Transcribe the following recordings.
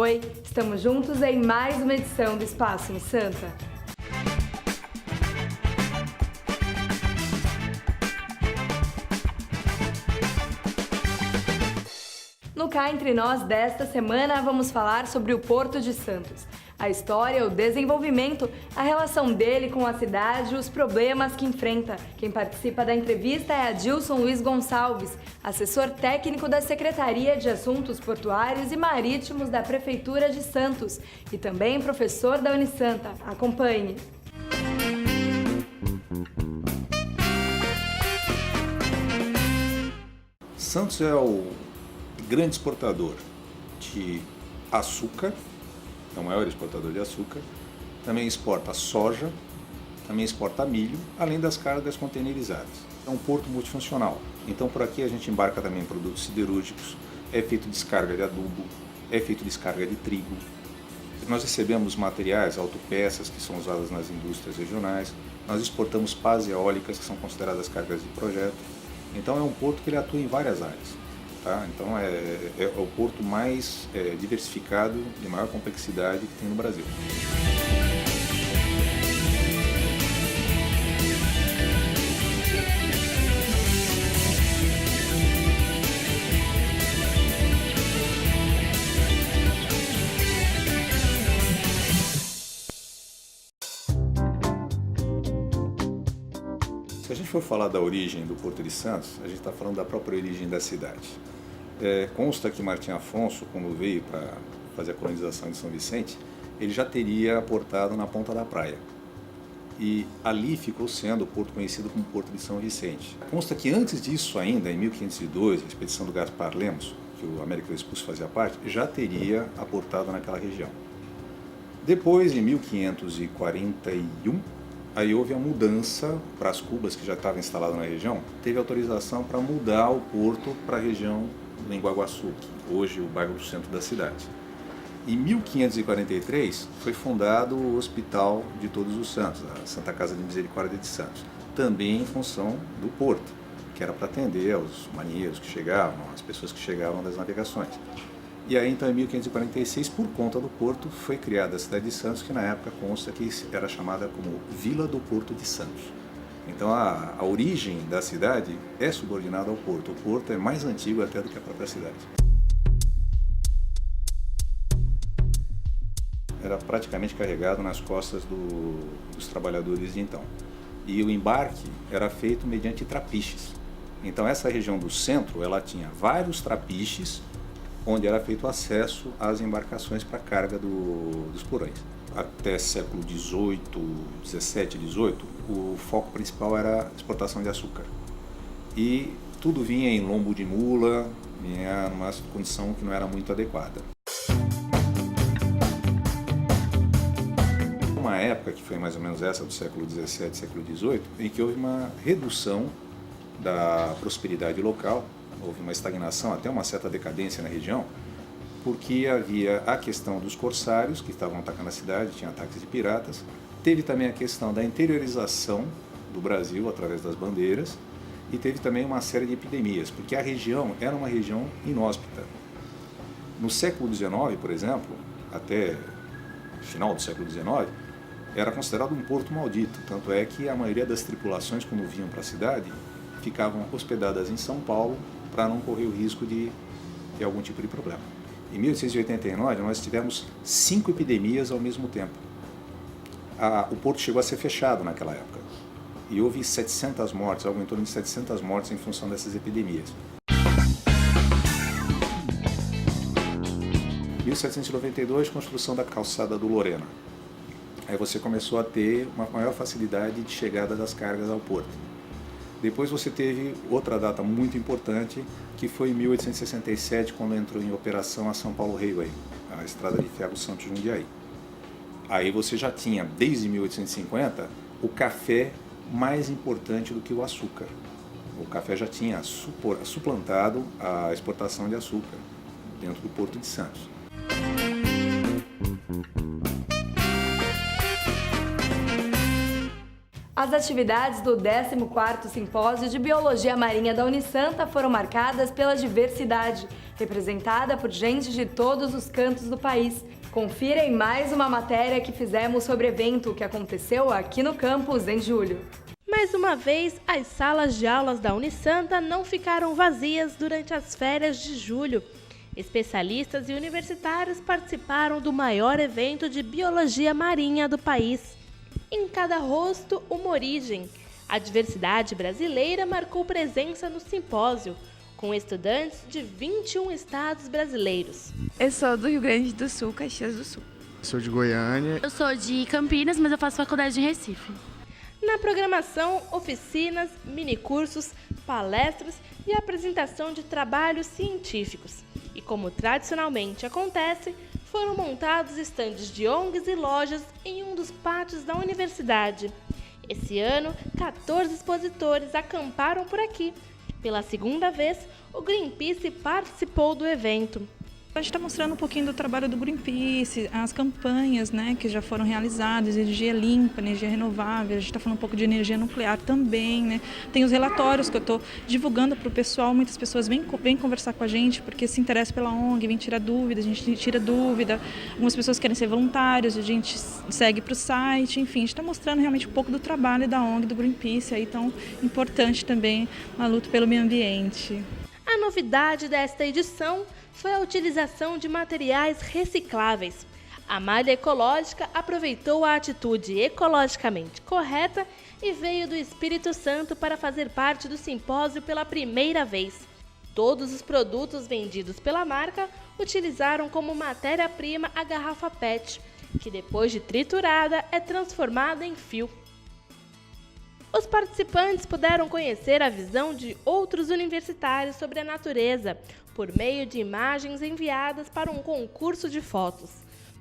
Oi, estamos juntos em mais uma edição do Espaço em Santa. No Cá Entre Nós desta semana, vamos falar sobre o Porto de Santos. A história, o desenvolvimento, a relação dele com a cidade e os problemas que enfrenta. Quem participa da entrevista é Adilson Luiz Gonçalves, assessor técnico da Secretaria de Assuntos Portuários e Marítimos da Prefeitura de Santos e também professor da Unisanta. Acompanhe! Santos é o grande exportador de açúcar, é o maior exportador de açúcar, também exporta soja, também exporta milho, além das cargas containerizadas. É um porto multifuncional, então por aqui a gente embarca também produtos siderúrgicos, é feito descarga de adubo, é feito descarga de trigo. Nós recebemos materiais, autopeças que são usadas nas indústrias regionais, nós exportamos pás eólicas que são consideradas cargas de projeto. Então é um porto que ele atua em várias áreas. Tá? Então é o porto mais diversificado, de maior complexidade que tem no Brasil. Se a gente for falar da origem do Porto de Santos, a gente está falando da própria origem da cidade. Consta que Martim Afonso, quando veio para fazer a colonização de São Vicente, ele já teria aportado na ponta da praia. E ali ficou sendo o porto conhecido como Porto de São Vicente. Consta que antes disso ainda, em 1502, a expedição do Gaspar Lemos, que o Américo Vespucci fazia parte, já teria aportado naquela região. Depois, em 1541, aí houve a mudança para as cubas que já estavam instaladas na região, teve autorização para mudar o porto para a região do Enguaguaçu, hoje o bairro do centro da cidade. Em 1543 foi fundado o Hospital de Todos os Santos, a Santa Casa de Misericórdia de Santos, também em função do porto, que era para atender aos marinheiros que chegavam, as pessoas que chegavam das navegações. E aí, então, em 1546, por conta do porto, foi criada a cidade de Santos, que na época consta que era chamada como Vila do Porto de Santos. Então, a origem da cidade é subordinada ao porto. O porto é mais antigo até do que a própria cidade. Era praticamente carregado nas costas dos trabalhadores de então. E o embarque era feito mediante trapiches. Então, essa região do centro, ela tinha vários trapiches, onde era feito acesso às embarcações para carga dos porões. Até século XVIII, XVII, XVIII, o foco principal era a exportação de açúcar. E tudo vinha em lombo de mula, vinha numa condição que não era muito adequada. Uma época, que foi mais ou menos essa do século XVII, século XVIII, em que houve uma redução da prosperidade local, houve uma estagnação, até uma certa decadência na região, porque havia a questão dos corsários que estavam atacando a cidade, tinha ataques de piratas, teve também a questão da interiorização do Brasil através das bandeiras e teve também uma série de epidemias, porque a região era uma região inóspita. No século XIX, por exemplo, até o final do século XIX, era considerado um porto maldito, tanto é que a maioria das tripulações, quando vinham para a cidade, ficavam hospedadas em São Paulo para não correr o risco de ter algum tipo de problema. Em 1889, nós tivemos 5 epidemias ao mesmo tempo. O porto chegou a ser fechado naquela época. E houve 700 mortes, algo em torno de 700 mortes em função dessas epidemias. Em 1792, construção da calçada do Lorena. Aí você começou a ter uma maior facilidade de chegada das cargas ao porto. Depois você teve outra data muito importante, que foi em 1867, quando entrou em operação a São Paulo Railway, a estrada de ferro Santos-Jundiaí. Aí você já tinha, desde 1850, o café mais importante do que o açúcar. O café já tinha suplantado a exportação de açúcar dentro do Porto de Santos. As atividades do 14º Simpósio de Biologia Marinha da Unisanta foram marcadas pela diversidade, representada por gente de todos os cantos do país. Confira em mais uma matéria que fizemos sobre o evento que aconteceu aqui no campus em julho. Mais uma vez, as salas de aulas da Unisanta não ficaram vazias durante as férias de julho. Especialistas e universitários participaram do maior evento de biologia marinha do país. Em cada rosto, uma origem. A diversidade brasileira marcou presença no simpósio, com estudantes de 21 estados brasileiros. Eu sou do Rio Grande do Sul, Caxias do Sul. Sou de Goiânia. Eu sou de Campinas, mas eu faço faculdade em Recife. Na programação, oficinas, minicursos, palestras e apresentação de trabalhos científicos. E como tradicionalmente acontece, foram montados estandes de ONGs e lojas em um dos pátios da universidade. Esse ano, 14 expositores acamparam por aqui. Pela segunda vez, o Greenpeace participou do evento. A gente está mostrando um pouquinho do trabalho do Greenpeace, as campanhas, né, que já foram realizadas, energia limpa, energia renovável, a gente está falando um pouco de energia nuclear também, né? Tem os relatórios que eu estou divulgando para o pessoal, muitas pessoas vêm conversar com a gente porque se interessam pela ONG, vêm tirar dúvidas, a gente tira dúvida, algumas pessoas querem ser voluntários, a gente segue para o site, enfim, a gente está mostrando realmente um pouco do trabalho da ONG, do Greenpeace, aí tão importante também na luta pelo meio ambiente. A novidade desta edição foi a utilização de materiais recicláveis. A Malha Ecológica aproveitou a atitude ecologicamente correta e veio do Espírito Santo para fazer parte do simpósio pela primeira vez. Todos os produtos vendidos pela marca utilizaram como matéria-prima a garrafa PET, que depois de triturada é transformada em fio. Os participantes puderam conhecer a visão de outros universitários sobre a natureza, por meio de imagens enviadas para um concurso de fotos.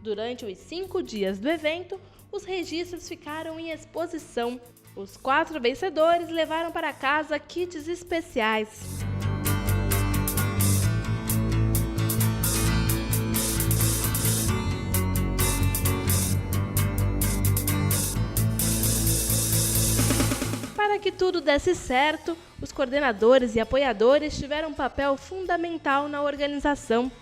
Durante os 5 dias do evento, os registros ficaram em exposição. Os 4 vencedores levaram para casa kits especiais. Para que tudo desse certo, os coordenadores e apoiadores tiveram um papel fundamental na organização.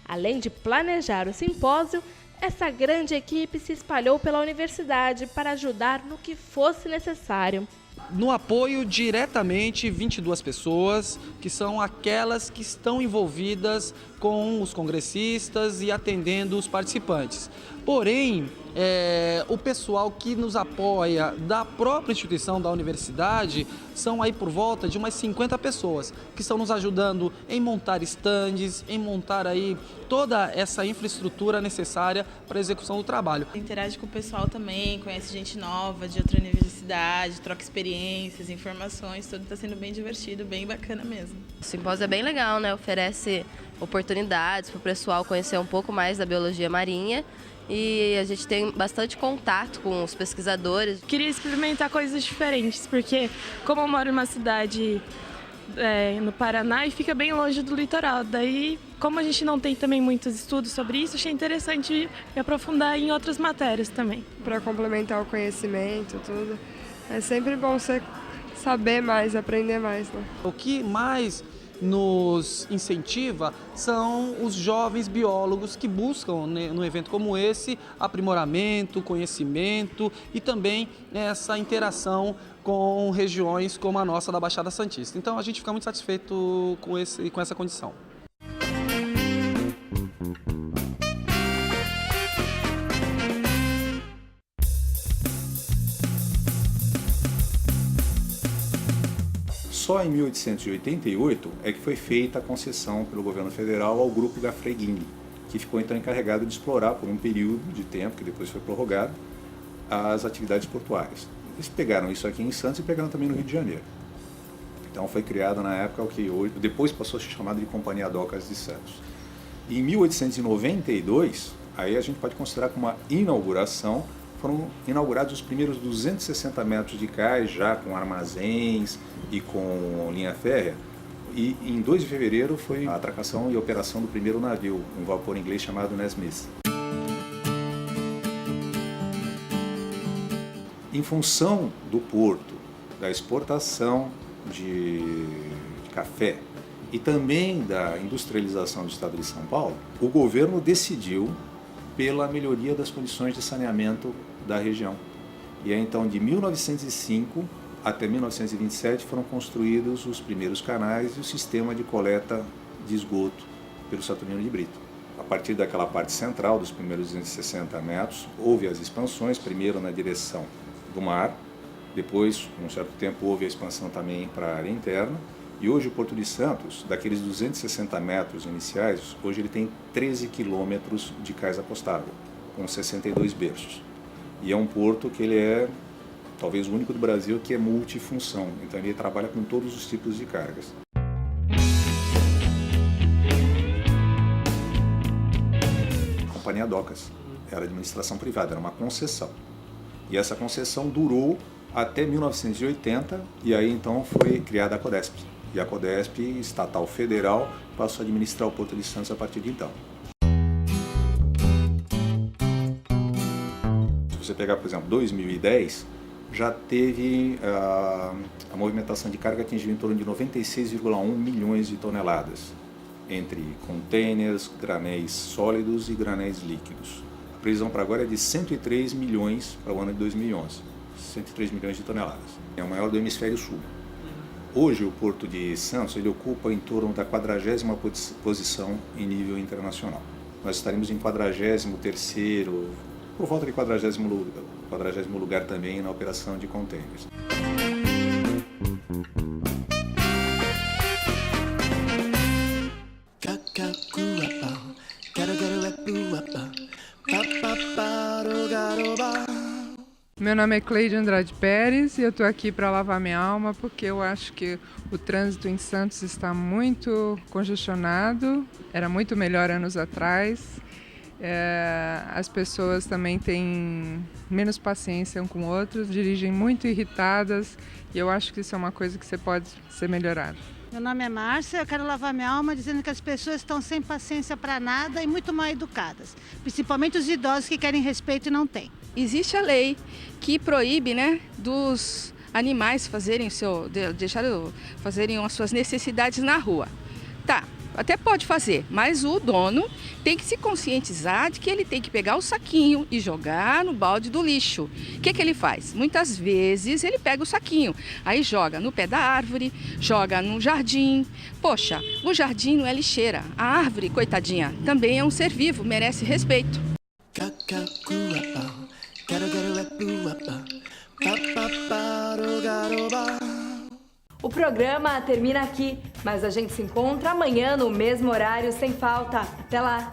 Além de planejar o simpósio, essa grande equipe se espalhou pela universidade para ajudar no que fosse necessário. No apoio diretamente 22 pessoas, que são aquelas que estão envolvidas com os congressistas e atendendo os participantes. Porém, o pessoal que nos apoia da própria instituição da universidade são aí por volta de umas 50 pessoas que estão nos ajudando em montar estandes, em montar aí toda essa infraestrutura necessária para a execução do trabalho. Interage com o pessoal também, conhece gente nova de outra universidade, troca experiências, informações, tudo está sendo bem divertido, bem bacana mesmo. O simpósio é bem legal, né? Oferece oportunidades para o pessoal conhecer um pouco mais da biologia marinha. E a gente tem bastante contato com os pesquisadores. Queria experimentar coisas diferentes, porque como eu moro em uma cidade no Paraná e fica bem longe do litoral, daí como a gente não tem também muitos estudos sobre isso, achei interessante me aprofundar em outras matérias também. Para complementar o conhecimento, tudo, é sempre bom você saber mais, aprender mais, né? O que mais nos incentiva são os jovens biólogos que buscam, né, num evento como esse, aprimoramento, conhecimento e também essa interação com regiões como a nossa da Baixada Santista. Então a gente fica muito satisfeito com essa condição. Só em 1888 é que foi feita a concessão pelo governo federal ao grupo Gafreguini, que ficou então encarregado de explorar por um período de tempo, que depois foi prorrogado, as atividades portuárias. Eles pegaram isso aqui em Santos e pegaram também no Rio de Janeiro. Então foi criada na época o que hoje, depois passou a ser chamado de Companhia Docas de Santos. Em 1892, aí a gente pode considerar como uma inauguração, foram inaugurados os primeiros 260 metros de cais, já com armazéns e com linha férrea. E em 2 de fevereiro foi a atracação e operação do primeiro navio, um vapor inglês chamado Nesmith. Em função do porto, da exportação de café e também da industrialização do estado de São Paulo, o governo decidiu pela melhoria das condições de saneamento da região. E aí, então, de 1905 até 1927 foram construídos os primeiros canais e o sistema de coleta de esgoto pelo Saturnino de Brito. A partir daquela parte central, dos primeiros 260 metros, houve as expansões, primeiro na direção do mar, depois, com um certo tempo, houve a expansão também para a área interna, e hoje o Porto de Santos, daqueles 260 metros iniciais, hoje ele tem 13 quilômetros de cais apostável, com 62 berços. E é um porto que ele é, talvez, o único do Brasil que é multifunção, então ele trabalha com todos os tipos de cargas. A Companhia Docas era administração privada, era uma concessão. E essa concessão durou até 1980, e aí então foi criada a Codesp. E a Codesp, estatal federal, passou a administrar o Porto de Santos a partir de então. Se você pegar, por exemplo, 2010, já teve a movimentação de carga atingiu em torno de 96,1 milhões de toneladas, entre containers, granéis sólidos e granéis líquidos. A previsão para agora é de 103 milhões para o ano de 2011, 103 milhões de toneladas. É o maior do hemisfério sul. Hoje o Porto de Santos ele ocupa em torno da 40ª posição em nível internacional. Nós estaremos em 43º, por volta de 40º lugar também na operação de containers. Meu nome é Cleide Andrade Pérez e eu estou aqui para lavar minha alma porque eu acho que o trânsito em Santos está muito congestionado, era muito melhor anos atrás. As pessoas também têm menos paciência um com outros, dirigem muito irritadas e eu acho que isso é uma coisa que pode ser melhorada. Meu nome é Márcia, eu quero lavar minha alma dizendo que as pessoas estão sem paciência para nada e muito mal educadas, principalmente os idosos que querem respeito e não têm. Existe a lei que proíbe, dos animais fazerem as suas necessidades na rua. Tá, até pode fazer, mas o dono tem que se conscientizar de que ele tem que pegar o saquinho e jogar no balde do lixo. O que ele faz? Muitas vezes ele pega o saquinho, aí joga no pé da árvore, joga no jardim. Poxa, o jardim não é lixeira, a árvore, coitadinha, também é um ser vivo, merece respeito. O programa termina aqui, mas a gente se encontra amanhã no mesmo horário sem falta. Até lá!